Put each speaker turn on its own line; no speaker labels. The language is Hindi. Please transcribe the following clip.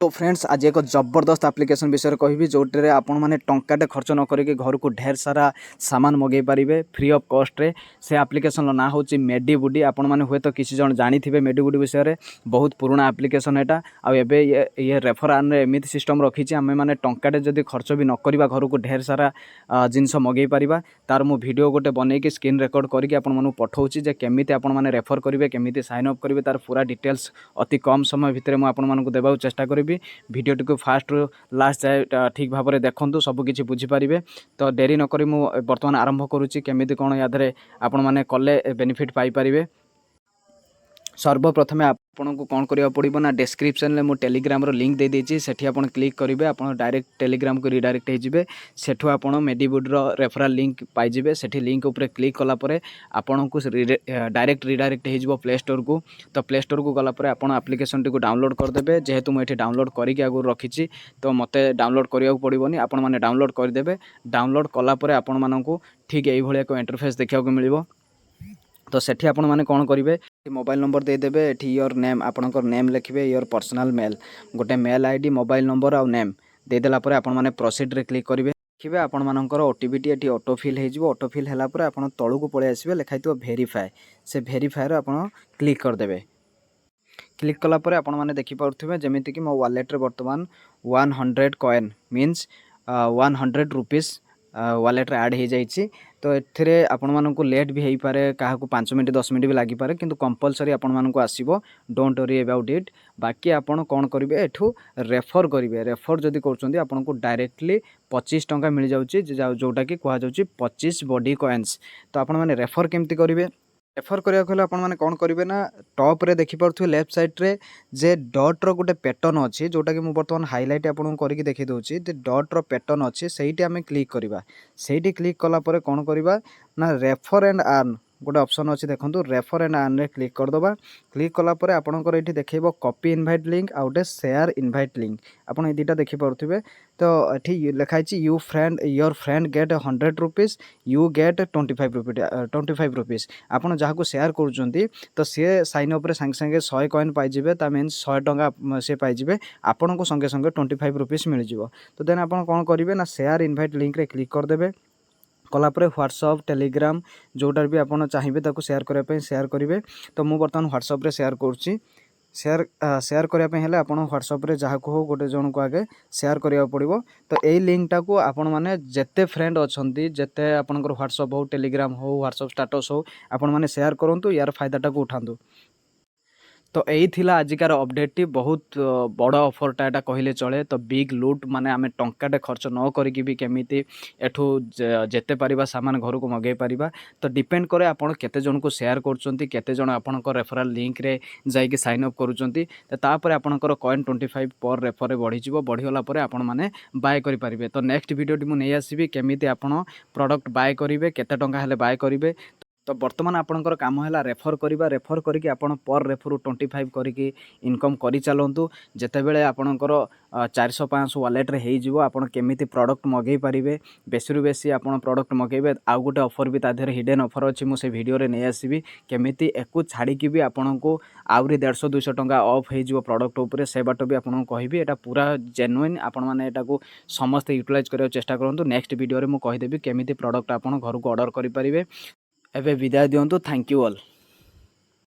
तो फ्रेंड्स आज एक जबरदस्त एप्लिकेशन विषय कहि जोटे आपण मैंने टंकाटे खर्च न करके घर को ढेर सारा सामान मगे पारे फ्री ऑफ कॉस्ट रे। से एप्लिकेशन ना हूँ मेडीबुडी। आपण मैंने हुए तो किसी जन जानी मेडीबुडी विषय में बहुत पुराना एप्लिकेशन एटा। आबे ये रेफर आन एमती सिस्टम रखी आम मैंने टंकाटे जदि खर्च भी न करवा घर को ढेर सारा जिनस मगे पारिबा। तार मु वीडियो गोटे बनईकी स्क्रीन रेकर्ड करके आपन पठाऊँगी जे केमिति आपण मैंने रेफर करेंगे केमिति साइन अप करेंगे तार पूरा डिटेल्स अति कम समय भितर मुझे देवा चेष्टा करी। भिडियोटी को फास्ट रु लास्ट जाए ठीक भाव में देखूँ सबकि बुझीपारे। तो डेरी नक बर्तमान आरंभ करुच्ची केमिति कौन यादे आपण मैंने कले बेनिफिट पाइपर। सर्वप्रथमे आपन को कौन करिया पड़िबो ना डिस्क्रिप्शन में मुझे टेलीग्राम रो लिंक दे देछि सेठी आपन क्लिक करेंगे आपन डायरेक्ट टेलीग्राम को रिडायरेक्ट होइजिबे। सेठु आपन मेडीबुड रो रेफरल लिंक पाइजिबे। सेठी लिंक ऊपर क्लिक कला परे आपन को डायरेक्ट रिडायरेक्ट होइजिबो प्ले स्टोर को। तो प्ले स्टोर को गला परे आपन एप्लिकेशन टी को डाउनलोड कर देबे। जेहेतु मु एठी डाउनलोड करके आगु रखिछि तो मते डाउनलोड करिया पड़िबोनी आपन माने डाउनलोड कर देबे। डाउनलोड कला परे आपन माननकु ठीक एई भलिया को इंटरफेस देखिया को मिलिबो। तो सेठी आपण माने कौन करेंगे मोबाइल नंबर देदेवे एठी योर नेम आपणकर नेम लिखिए योर पर्सनल मेल गोटे मेल आईडी मोबाइल नंबर आउ नेम देदेला परे आपण माने प्रोसीड रे क्लिक करेंगे। देखिए आपण मानकर ओटीपी एठी ऑटोफिल हो ऑटोफिल होला परे आपण तळु को पळे आसीबे लिखाइतो वेरीफाई से वेरीफाई रो आपण क्लिक कर देबे। क्लिक कला परे आपण माने देखि पारुथिबे जेमिति कि मो वॉलेट रे वर्तमान 100 कॉइन मीन्स 100 रुपीस वॉलेट रे ऐड हो जाइए। तो एथिरे आपण मानकु लेट भी हो पारे क्या 5 मिनट 10 मिनट भी लगी पारे किंतु कंपलसरी आपण मानकु आसीबो। Don't worry about it. बाकी आपण कौन करेंगे एठू रेफर करेंगे। रेफर जदि करछंती आपण को डायरेक्टली 25 टंका मिल जाउची जोटा कि कहा जाउची 25 बॉडी कॉइन्स। तो आपण माने रेफर केमती करेंगे रेफर करिया कहले आपण माने कोन करिवे ना टॉप रे देखि परथु लेफ्ट साइड रे जे डॉट रो गुटे पैटर्न अछि जोटा कि मु वर्तमान हाइलाइट आपन करके देखि दोछि। जे डॉट रो पैटर्न अछि सेहिटी हमें क्लिक करिवा। सेहिटी क्लिक कला परे कोन करिवा ना रेफर एंड अर्न गोटे ऑप्शन अच्छी देखो रेफर एंड अर्न रे क्लिक करदबा। क्लिक कला परे आपनकर एठी देखैबो कॉपी इनवाइट लिंक आ गोटे शेयर इनवाइट लिंक आपन ए दुटा देखि पारुथिबे। तो एठी लिखाइ छि you friend your friend gate 100 rupees you get 25 rupees आपन जहाँ को शेयर करूचंती तो सी साइन अप रे संगे संगे 100 कॉइन पाइजिबे। ता मीन्स 100 टंका से पाइजिबे आपन को संगे संगे 25 रुपीस मिल जिवो। तो देन आपन कोन करिवे ना शेयर इनवाइट लिंक रे क्लिक कर देबे। कलापर व्हाट्सअप टेलीग्राम जोटार भी आपड़ चाहिए ताको शेयर करने शेयर करेंगे। तो मुझे बर्तमान व्हाट्सअप रे शेयर करुच्ची। शेयर करने हेल्ले आप व्हाट्सअप रे जहाँ को हो गोटे जन को आगे शेयर करा पड़ो। तो यही लिंक टाक आपण मैंने जिते फ्रेंड अच्छा जिते आपंकर व्हाट्सअप हो टेलीग्राम हो व्हाट्सअप स्टेटस हो आपण मैंने शेयर करूँ यार फायदाटा को उठातु। तो यही थिला आजिकार अपडेट टी बहुत बड़ ऑफरटा एटा कहले चले। तो बिग लूट माने आमे टंकाटे खर्च न करिकि भी केमिति एठू जेते परिबा सामान घर को मगे परिबा। तो डिपेंड करे आपण केते जन को शेयर करचंती केते जन आपनकर रेफरल लिंक रे जाई कि साइन अप करूचंती। तो तापर आपनकर कॉइन 25 पर रेफर रे बढ़ी जिवो। बढ़ी होला परे आपण माने बाय करि परिबे। तो नेक्स्ट वीडियो टी मु नै आसीबी केमिति आपण प्रोडक्ट बाय करिवे केते टंका हेले बाय करिवे। तो बर्तमान आपणकर काम है रेफर करवा। रेफर करके आपन पर रेफर 25 करके इनकम करी चलतु। जितेबले आपणकर 400-500 वॉलेट रे हो आपन केमिति प्रोडक्ट मगै पारिबे बेसी रु बेसी आपन प्रोडक्ट मगैबे। आउ गोटे ऑफर भी तादेहरे हिडन ऑफर अच्छी मुझे वीडियो रे नहीं आसीबी केमिति एकु छाड़ी भी आपन को आउरी 150-200 टंका ऑफ हो प्रोडक्ट उपरे से बाट भी आपन कहबी। एटा पूरा जेन्युइन आपण माने एटा को समस्त यूटिलाइज करिया चेष्टा करंतु। नेक्स्ट वीडियो रे मु कहि देबी केमिति प्रोडक्ट आपन घर को ऑर्डर करि परिबे। एबे विदाय दियंतु। Thank you all.